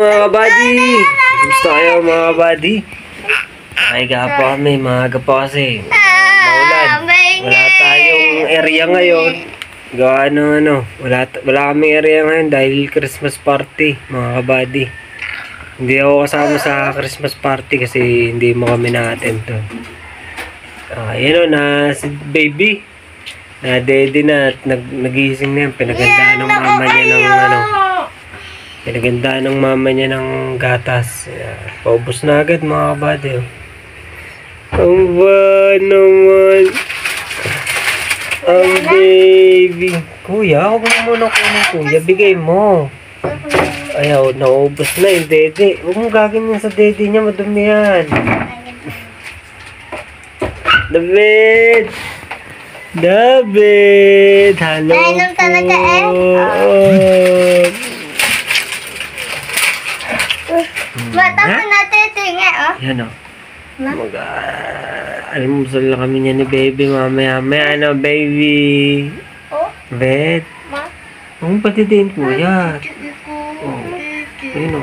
mga kabady! Gusto kayo mga kabady? Ay po kami, maaga pa kasi. Maulan. Wala tayong area ngayon. Gawa ng wala kaming area ngayon dahil Christmas party mga kabady. Hindi ako kasama sa Christmas party kasi hindi mo kami na-attend to. Yun na si baby. Na daddy na at nagising na yan. Pinagandaan ng mama niya ng pinagandaan ng mama niya ng gatas. Paubos na agad mga kabady. Ang ba naman. Ang baby. Kuya, huwag mo muna kunin kuya. Bigay mo. Ayaw, naubos na yung dede. Huwag mo gaganyan sa dede niya. Madumi yan. David! David! Hello po! Nainom talaga Bata mo natin ito nga, Yan almusal na kami niya ni baby mamaya. Baby? Bed? Huwag mo patidiin kuya. Ayun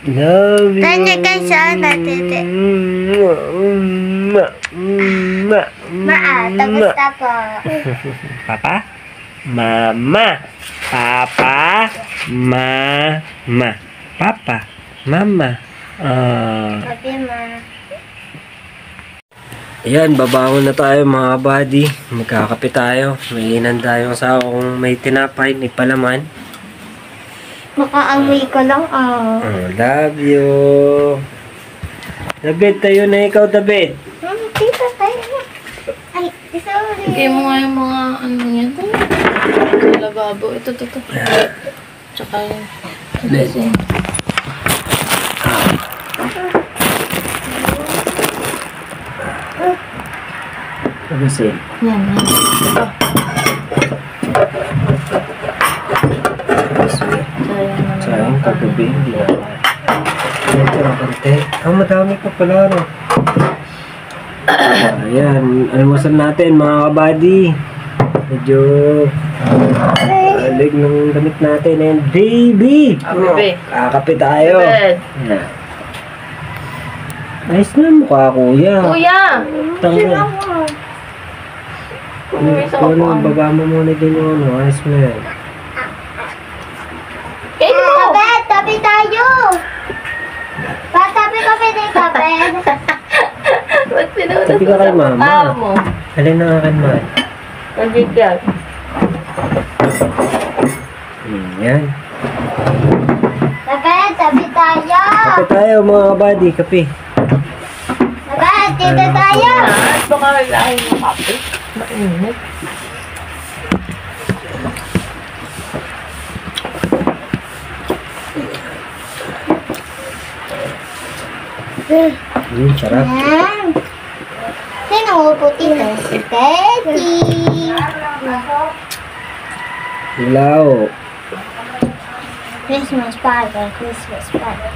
Love you. Tanya ka siya natin. Tapos po. Papa? Mama? Papa? Mama? Papa? Mama? Sabi ma. Ayan, babangon na tayo mga buddy. Magkakape tayo. May inanda yung asawa kung may tinapay, may palaman. Makaamoy ko lang Love you. David, tayo na ikaw, David. Tita, tayo na. Ay, sorry. Bigay mo nga yung mga ano yan. Lababo. Ito. Tsaka yung David. Ano siya? Yan. Ito. Sayang, kagabi, hindi na. Ito na kante. Madami pa pala, Ayan, almusal natin mga kabady. Medyo alig ng damit natin. And baby! Baby. Kakape tayo. Bed. Ayan. Ayos na mukha, kuya. Kuya! Tanga. Baba mo muna din yung ayos mo yan. Kapit, tabi tayo. Patabi kami din, kapit. Ba't pinunod Tabi ka kay mama. mo? Alin na akin, man. Nagigyan. Yan. Kapit, tabi tayo. Kape tayo mga kabady, kape. Kapit, dito tayo. Baka kailangan yung kape. Mainit. Sarap. Yan. Sino puti na si Teddy? Ilaw. Christmas party, Christmas party.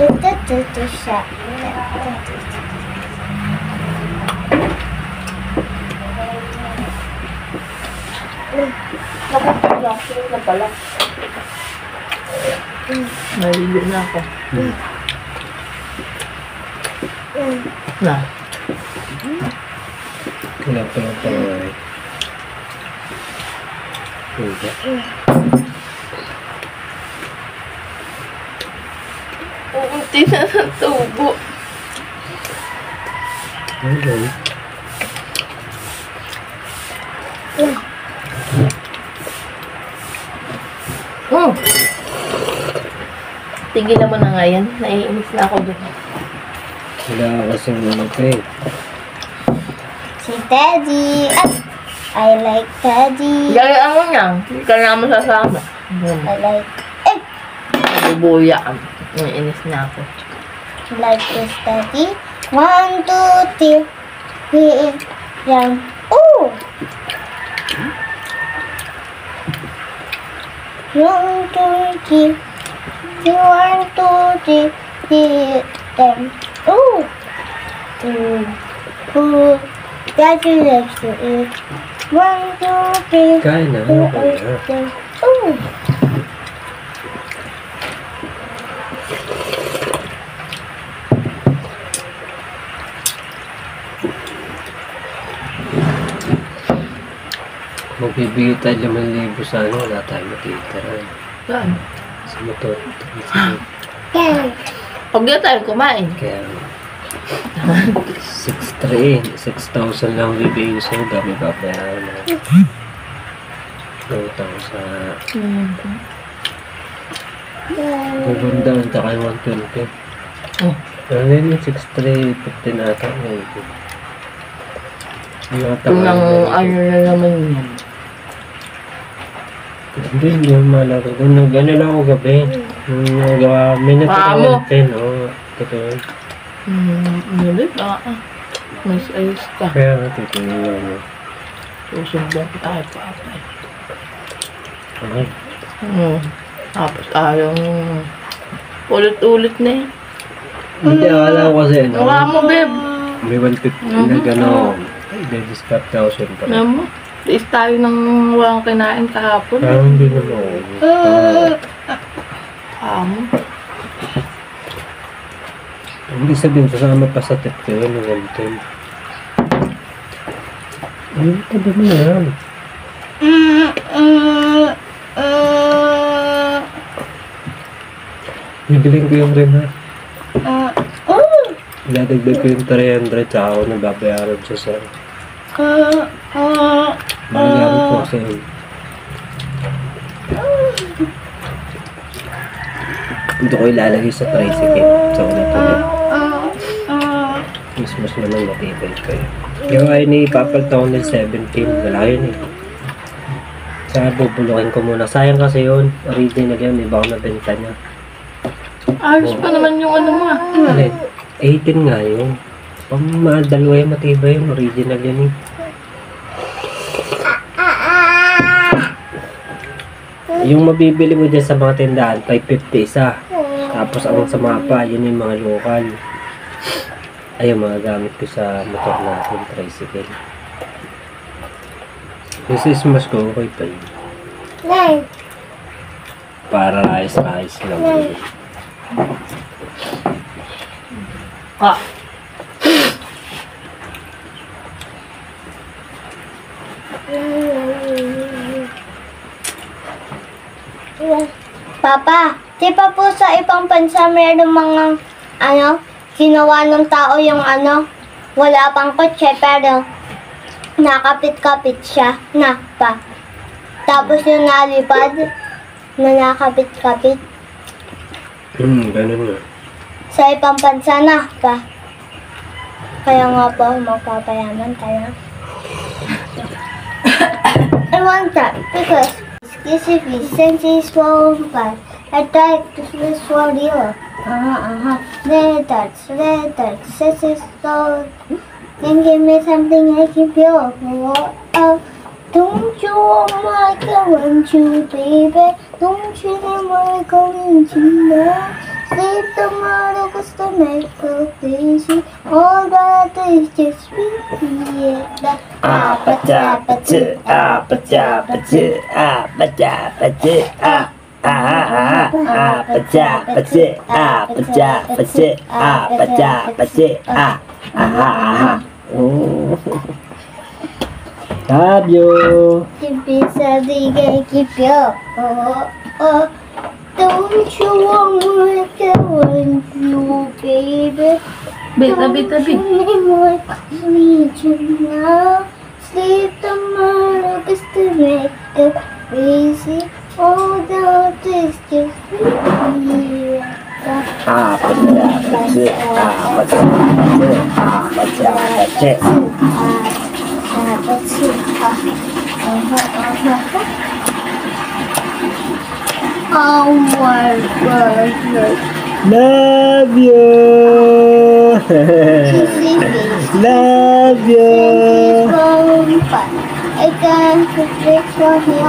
Tutututu siya. Nakapaglasin na pala. Nalilin na ako. Na. Ilaw pala pala. Unti na ng tubo. Okay. Tigil naman na nga yan. Naiinis na ako doon. Wala kasing namatay. Si Teddy. I like Teddy. Gayaan mo niya. Hindi ka naman sasama. I like Bubuya. Naiinis na ako. this Teddy. 1, 2, 3. Yan. Oh! 1, 2, 3. 1, 2, 3. Then. Oh! 2, 3. Daddy loves to eat. 1, 2, 3. Kain na. Kain na. Oh. Magbibigay tayo 5,000 sa ano, wala tayong matitira. Saan? Sa motor. Yan. Huwag na tayo kumain. Kaya 6,000 lang bibigay ko sa'yo, dami papayaran na. Utang sa Bubundang tsaka yung 120. Oh. Ano yun yung 6,315 ata ngayon. Kung lang ano na naman yan. Hindi yung malaro. Gano'n lang ako gabi. Nagawa, may natutunan pen. Oo, totoo. Hindi ba? Mas ayos ka. Kaya natutunan lang mo. Susumbong ko tayo pa. Okay. Tapos tayong ulit-ulit na eh. Hindi, akala ko kasi ano. Nawa mo, babe. May 150 na gano'n. I-discount na ako siyempre. Alam mo, tiis tayo ng walang kinain kahapon. Parang hindi naman ako. Amo. Hindi sabihin, sasama pa sa tip ko yun, yung 110. Ayun, tabi mo na yan. Bibiling ko yung rin ha. Iladagdag ko yung 300 tsaka ako nababayaran siya sa... Magagamit ko kasi yun. Ito ko ilalagay sa tricycle sa ulit-ulit. Mas naman matibay kayo. Yung ay ni papalta ko ng 17. Wala yun eh. Saka bubulukin ko muna. Sayang kasi yun. Original yun. Iba ako nabenta niya. Ayos pa naman yung ano mo ah. Alin? 18 nga yun. Pang dalawa yung matibay yun. Original yun eh. Yung mabibili mo dyan sa mga tindahan, 550 isa. Tapos ang sa mapa, yun yung mga local. Ayun, mga gamit ko sa motor natin, tricycle. This is mas ko, okay pa yun. Para ayos-ayos lang. Ah. Papa, di pa po sa ibang bansa meron mga ginawa ng tao yung wala pang kotse pero nakapit-kapit siya na pa. Tapos yung nalipad na nakapit-kapit Ganun nga. sa ibang bansa na pa. Kaya nga po, magpapayaman tayo. I want that because specifically since he's from but I tried to switch for you. Red dots, this is so. Then give me something I can feel. Don't you want I want you, baby? Don't you want going to know? Sleep tomorrow, cause to make a busy. All that is just me. Love you. Keep it something I keep you. Don't you want I want you, baby? Tabi. Sleep tomorrow, cause to make it easy. All that is just me. Oh my goodness. Love you. Love you. I can't fix for him.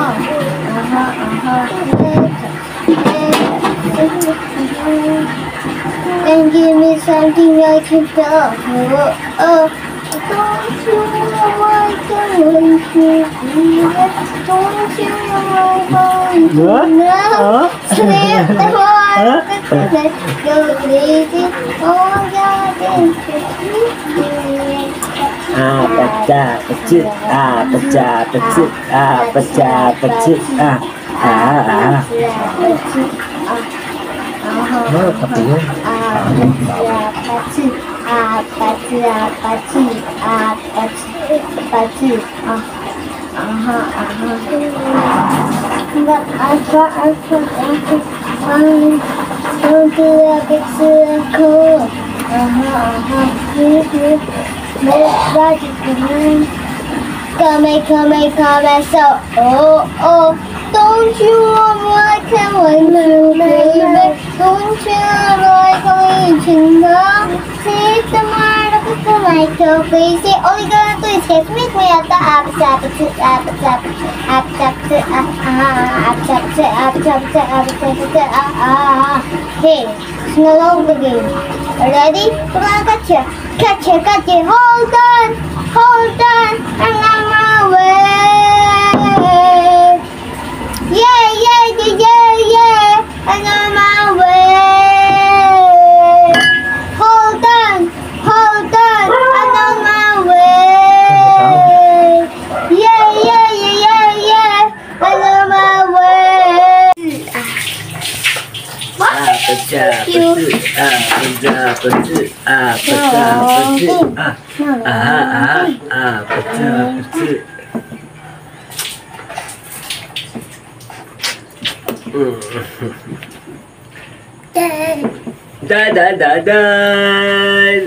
And give me something I can feel. Don't you know I can wait you? Don't you know I'm going to now? Slip the heart, let's go crazy. Oh, God, it's Pecah, pecik, Come, so, oh, don't you know I can wait you, baby? Don't you know I can wait you now? See the mark of the night, so crazy. All you gotta do is get me at the Hey, it's no longer game. Ready? Come on, gotcha. Hold on, I'm on my way. Yeah, I'm on my way. Hold on, I'm on my way. Yeah, I'm on my way.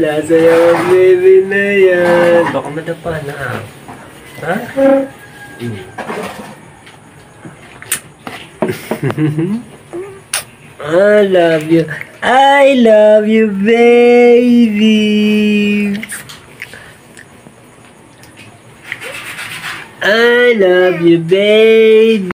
Nasa yung baby na yan. Baka madapa na. Ha? I love you, baby. I love you, baby.